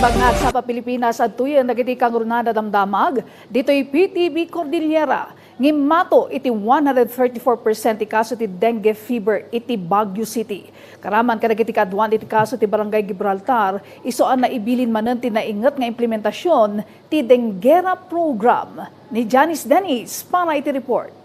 bangag sa Pilipinas at tuyan nagitikang runada damdamag, dito'y PTB Cordillera. Ngimato iti 134% ti kaso ti dengue fever iti Baguio City. Karaman kadagiti kadwan iti kaso ti Barangay Gibraltar, isoan na ibilin manen ti naingat nga implementasyon ti Denguera program. Ni Janice Dennis para iti report.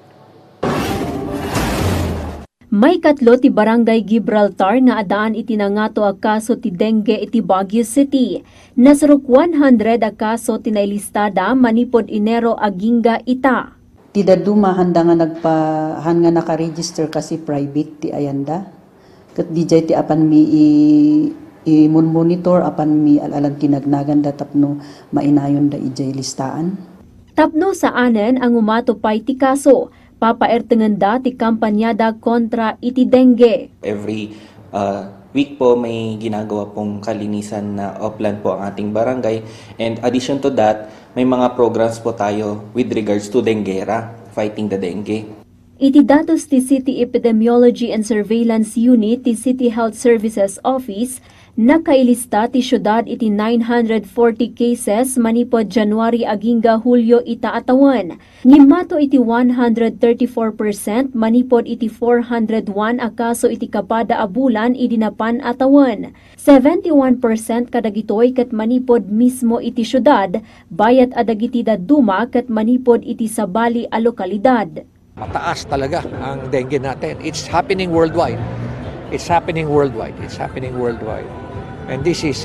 May katlo ti Barangay Gibraltar nga adaan iti nangato a kaso ti dengue iti Baguio City. Nasaruk 100 a kaso ti nailistada manipod Enero agingga ita. Ti daduma handa nga nagpahan nga naka-register kasi private ti ayanda. Kat DJ ti apan mi i-monitor apan mi alalan kinagnagan da tapno mainayon da ijay listaan. Tapno sa anen ang umato pay ti kaso. Papaertengan dati kampanyada kontra iti dengue. Every week po may ginagawa pong kalinisan na upland po ang ating barangay. And addition to that, may mga programs po tayo with regards to Denguera, fighting the dengue. Iti datos ti City Epidemiology and Surveillance Unit ti City Health Services Office, nakailista ti syudad iti 940 cases manipod January agingga Hulyo ita atawan. Ngimato iti 134% manipod iti 401 a kaso iti kapada a bulan idinapan atawan. 71% kadagitoy ket manipod mismo iti syudad, bayat adagiti daduma ket manipod iti sabali a lokalidad. Mataas talaga ang dengue natin. It's happening worldwide. It's happening worldwide. It's happening worldwide. And this is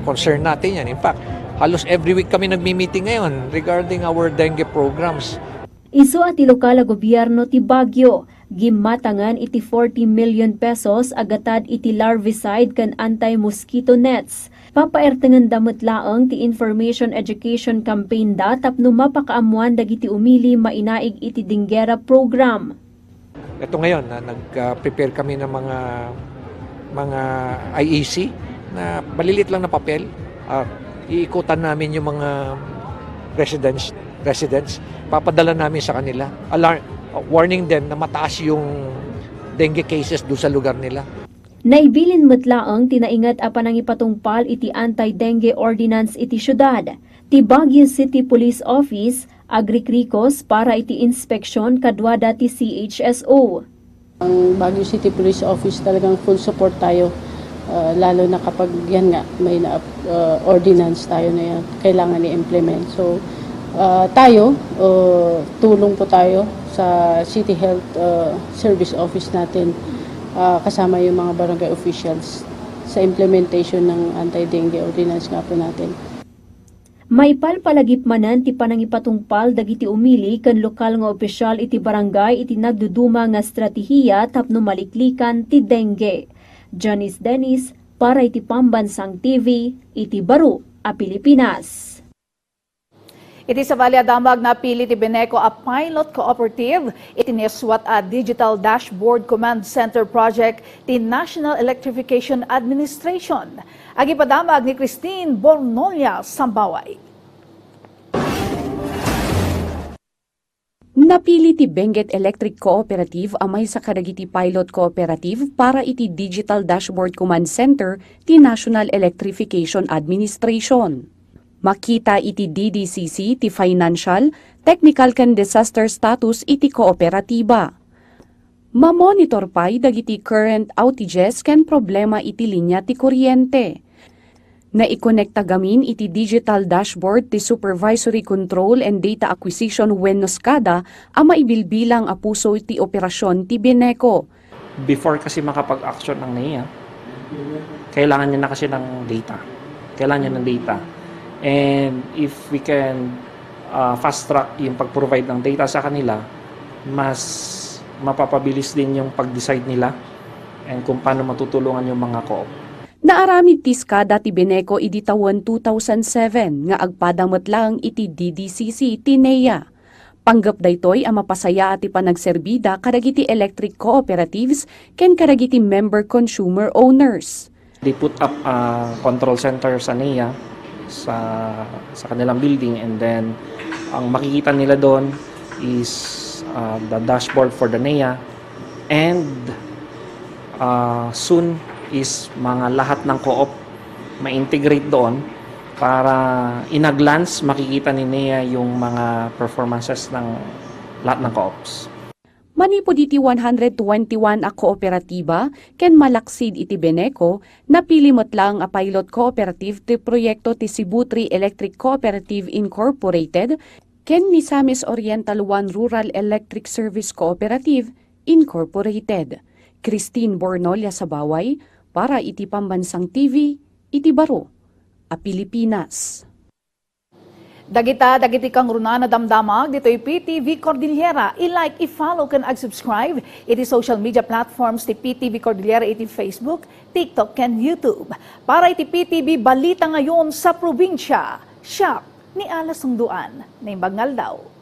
concern natin yan. In fact, halos every week kami nagmi-meeting ngayon regarding our dengue programs. Isu at lokal a gobyerno ti Baguio, gimatangan iti 40 million pesos agatad iti larvicide kan anti-mosquito nets. Papaertengan damot laeng ti information education campaign da tapno mapakaamuan dagiti umili mainaig iti Denguera program. Ito ngayon na nag-prepare kami ng mga IEC na malilit lang na papel. Iikutan namin yung mga residents, papadala namin sa kanila. Warning them na mataas yung dengue cases doon sa lugar nila. Naibilin metlaang tinaingat apan ang ipatungpal iti anti-dengue ordinance iti syudad. Ti Baguio City Police Office, agrikrikos para iti inspeksyon kadwa dati CHSO. Ang Baguio City Police Office talagang full support tayo, lalo na kapag yan nga may ordinance tayo na yan, kailangan i-implement. So tayo, tulong po tayo sa City Health Service Office natin, kasama yung mga barangay officials sa implementation ng anti-dengue ordinance nga po natin. May palpalagip manan ti panangipatungpal dagiti umili kan lokal nga opisyal iti barangay iti nagduduma nga estratehiya tapno maliklikan ti dengue. Janice Dennis para iti Pambansang TV, iti Baro a Pilipinas. Iti sa Valle Damag na pili ti Beneco a pilot cooperative, iti neswat a digital dashboard command center project ti National Electrification Administration. Agipadamag ni Christine Bornolia Sambaway. Napili ti Benguet Electric Cooperative amay sa kadagiti pilot cooperative para iti digital dashboard command center ti National Electrification Administration. Makita iti DDCC ti financial, technical ken disaster status iti kooperatiba. Mamonitor pay dagiti current outages ken problema iti linya ti kuryente. Naikonekta gamin iti digital dashboard ti supervisory control and data acquisition wenno SCADA a maibilbilang a puso iti operasyon ti Beneco. Before kasi makapag-action ng NEA, kailangan niya na kasi ng data. Kailangan niya ng data. And if we can fast track yung pag-provide ng data sa kanila, mas mapapabilis din yung pag-decide nila and kung paano matutulungan yung mga co-op. Naaramid ti SCADA ti Beneco iti tawen 2007 nga agpadamot lang iti DDCC ti NEA. Panggap daytoy a mapasaya ati panagserbida kadagiti electric cooperatives ken kadagiti member consumer owners. They put up a control center sa NEA sa kanilang building, and then ang makikita nila doon is the dashboard for the NEA, and soon is mga lahat ng co-op ma-integrate doon para in a glance makikita ni NEA yung mga performances ng lahat ng co-ops. Manipod iti 121 a kooperatiba ken malaksid iti Beneco na pilimot lang a pilot cooperative ti proyekto ti Cebu 3 Electric Cooperative Incorporated ken Misamis Oriental 1 Rural Electric Service Cooperative Incorporated. Christine Bornolia sa Baway para iti Pambansang TV, iti Baro, a Pilipinas. Dagiti kang runana damdamag, dito'y PTV Cordillera. I-like, i-follow, kan ag-subscribe. Iti social media platforms ti PTV Cordillera, iti Facebook, TikTok, and YouTube. Para iti PTV Balita ngayon sa probinsya. Siya ni Alas Sungduan, na Imbagnal daw.